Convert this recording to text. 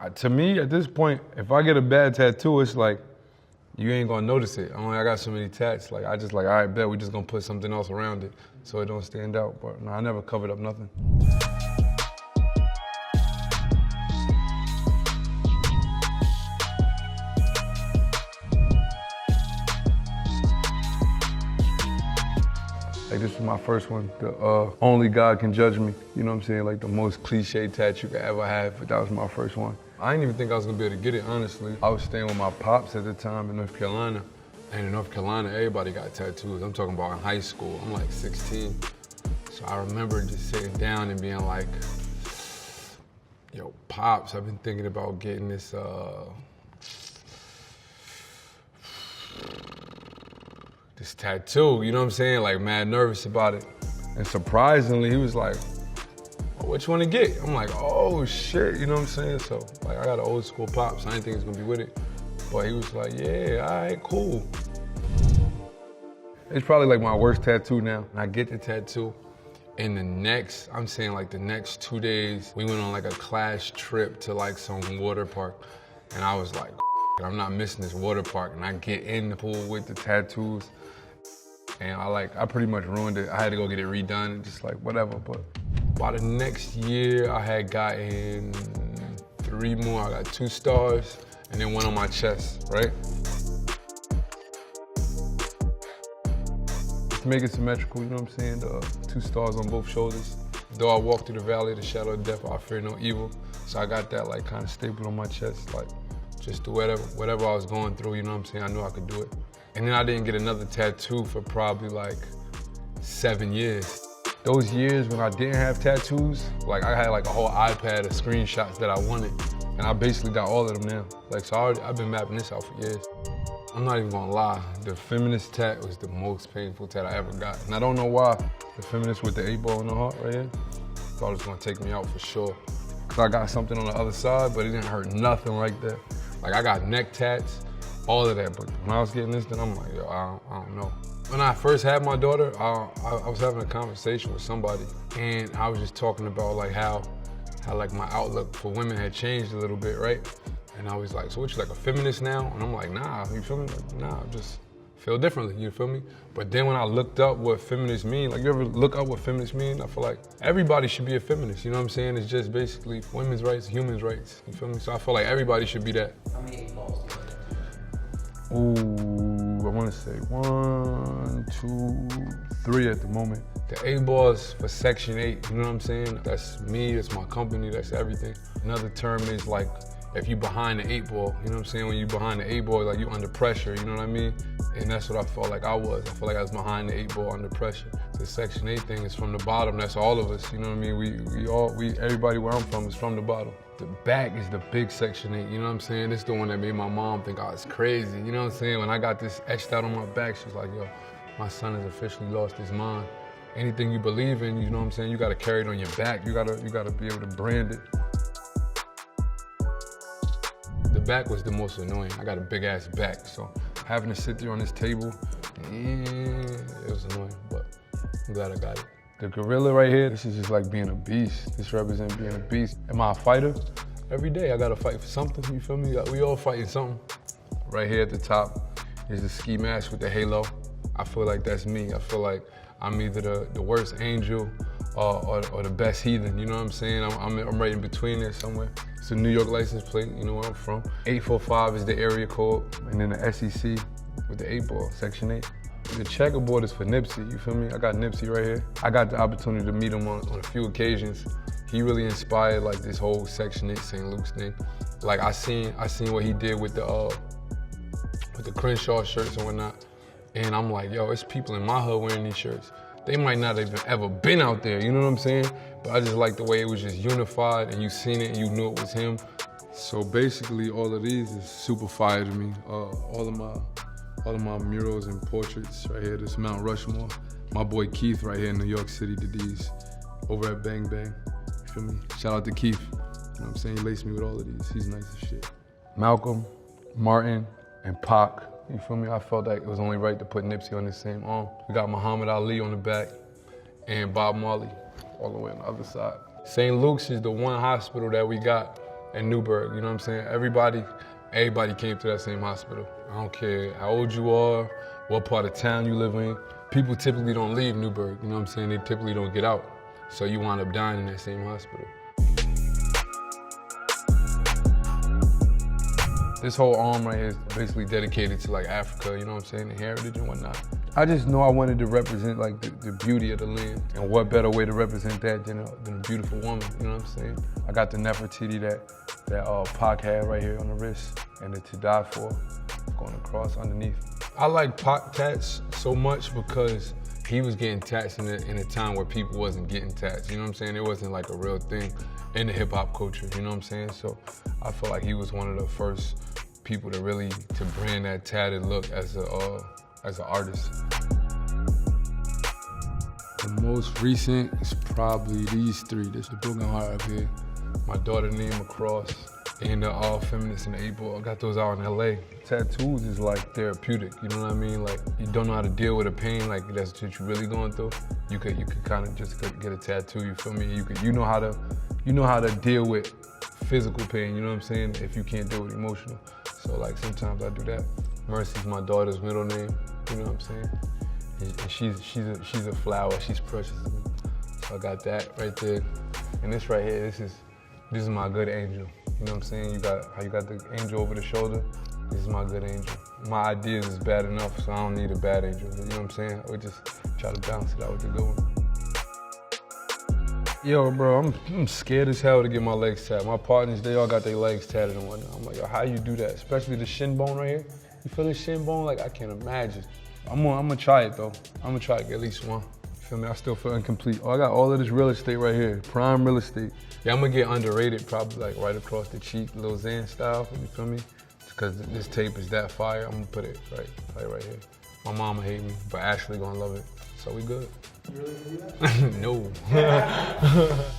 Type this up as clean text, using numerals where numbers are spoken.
To me, at this point, if I get a bad tattoo, it's like, you ain't gonna notice it. I got so many tats, like I just like, all right, bet we just gonna put something else around it so it don't stand out. But no, I never covered up nothing. Like this was my first one. The only God can judge me. You know what I'm saying? Like the most cliche tattoo you could ever have, but that was my first one. I didn't even think I was gonna be able to get it, honestly. I was staying with my pops at the time in North Carolina. And in North Carolina, everybody got tattoos. I'm talking about in high school. I'm like 16. So I remember just sitting down and being like, yo, Pops, I've been thinking about getting this, this tattoo, you know what I'm saying? Like mad nervous about it. And surprisingly, he was like, oh, what you wanna get? I'm like, oh shit, you know what I'm saying? So like I got an old school Pops, I didn't think he was gonna be with it. But he was like, yeah, all right, cool. It's probably like my worst tattoo now. And I get the tattoo, and I'm saying like the next 2 days, we went on like a class trip to like some water park. And I was like, I'm not missing this water park. And I get in the pool with the tattoos. And I pretty much ruined it. I had to go get it redone and just like whatever. But by the next year, I had gotten 3 more. I got 2 stars and then 1 on my chest, right? To make it symmetrical, you know what I'm saying? 2 stars on both shoulders. Though I walk through the valley of the shadow of death, I fear no evil. So I got that like kind of stapled on my chest, like just do whatever I was going through, you know what I'm saying? I knew I could do it. And then I didn't get another tattoo for probably like 7 years. Those years when I didn't have tattoos, like I had like a whole iPad of screenshots that I wanted. And I basically got all of them now. Like, so I've been mapping this out for years. I'm not even gonna lie, the feminist tat was the most painful tat I ever got. And I don't know why. The feminist with the 8 ball in the heart right here, thought it was gonna take me out for sure. Cause I got something on the other side, but it didn't hurt nothing like that. Like I got neck tats, all of that, but when I was getting this, then I'm like, yo, I don't know. When I first had my daughter, I was having a conversation with somebody, and I was just talking about like how like my outlook for women had changed a little bit, right? And I was like, so what, you like a feminist now? And I'm like, nah, you feel me? Like, nah, I just feel differently, you feel me? But then when I looked up what feminists mean, like you ever look up what feminists mean? I feel like everybody should be a feminist, you know what I'm saying? It's just basically women's rights, humans' rights, you feel me? So I feel like everybody should be that. How many 8 balls do you have? Ooh, I wanna say 1, 2, 3 at the moment. The 8 balls for Section 8, you know what I'm saying? That's me, that's my company, that's everything. Another term is like, if you behind the 8 ball, you know what I'm saying? When you behind the 8 ball, like you under pressure, you know what I mean? And that's what I felt like I was. I felt like I was behind the 8 ball under pressure. The Section 8 thing is from the bottom, that's all of us, you know what I mean? Everybody where I'm from is from the bottom. The back is the big Section 8, you know what I'm saying? This is the one that made my mom think I was crazy, you know what I'm saying? When I got this etched out on my back, she was like, yo, my son has officially lost his mind. Anything you believe in, you know what I'm saying? You gotta carry it on your back. You gotta be able to brand it. The back was the most annoying. I got a big ass back, so having to sit there on this table, it was annoying, but I'm glad I got it. The gorilla right here, this is just like being a beast. This represents being a beast. Am I a fighter? Every day I gotta fight for something, you feel me? We all fighting something. Right here at the top is the ski mask with the halo. I feel like that's me. I feel like I'm either the worst angel or the best heathen, you know what I'm saying? I'm right in between there somewhere. It's a New York license plate, you know where I'm from. 845 is the area code, and then the SEC with the 8 ball, Section 8. The checkerboard is for Nipsey, you feel me? I got Nipsey right here. I got the opportunity to meet him on a few occasions. He really inspired like this whole Section 8 St. Luke's thing. Like I seen what he did with the Crenshaw shirts and whatnot. And I'm like, yo, it's people in my hood wearing these shirts. They might not have ever been out there, you know what I'm saying? But I just like the way it was just unified and you seen it and you knew it was him. So basically all of these is super fire to me. All of my murals and portraits right here, this Mount Rushmore. My boy Keith right here in New York City did these over at Bang Bang, you feel me? Shout out to Keith, you know what I'm saying? He laced me with all of these, he's nice as shit. Malcolm, Martin, and Pac. You feel me? I felt like it was only right to put Nipsey on the same arm. We got Muhammad Ali on the back and Bob Marley all the way on the other side. St. Luke's is the one hospital that we got and Newburgh, you know what I'm saying? Everybody came to that same hospital. I don't care how old you are, what part of town you live in. People typically don't leave Newburgh, you know what I'm saying? They typically don't get out. So you wind up dying in that same hospital. This whole arm right here is basically dedicated to like Africa, you know what I'm saying, the heritage and whatnot. I just know I wanted to represent like the beauty of the land, and what better way to represent that than a beautiful woman, you know what I'm saying? I got the Nefertiti that Pac had right here on the wrist, and the To Die For going across underneath. I like Pac tats so much because he was getting tats in a time where people wasn't getting tats, you know what I'm saying? It wasn't like a real thing in the hip hop culture, you know what I'm saying? So I feel like he was one of the first people to really brand that tatted look as an artist. The most recent is probably these three. This is the broken heart up here. My daughter named across, and the All Feminists and the 8-Ball. I got those out in LA. Tattoos is like therapeutic, you know what I mean? Like, you don't know how to deal with a pain, like that's what you're really going through. You could kind of just get a tattoo, you feel me? You know how to deal with physical pain, you know what I'm saying? If you can't deal with emotional. So like sometimes I do that. Mercy's my daughter's middle name, you know what I'm saying? And she's a flower, she's precious to me. So I got that right there. And this right here, this is my good angel. You know what I'm saying? You got the angel over the shoulder. This is my good angel. My ideas is bad enough, so I don't need a bad angel. You know what I'm saying? I would just try to balance it out with the good one. Yo, bro, I'm scared as hell to get my legs tatted. My partners, they all got their legs tatted and whatnot. I'm like, yo, how you do that? Especially the shin bone right here. You feel the shin bone? Like, I can't imagine. I'm gonna try it though. I'm gonna try to get at least one. You feel me? I still feel incomplete. Oh, I got all of this real estate right here. Prime real estate. Yeah, I'm gonna get underrated, probably like right across the cheek, little Zen style, you feel me? Because this tape is that fire, I'm gonna put it right here. My mama hate me, but Ashley gonna love it. So we good. You really do that? No.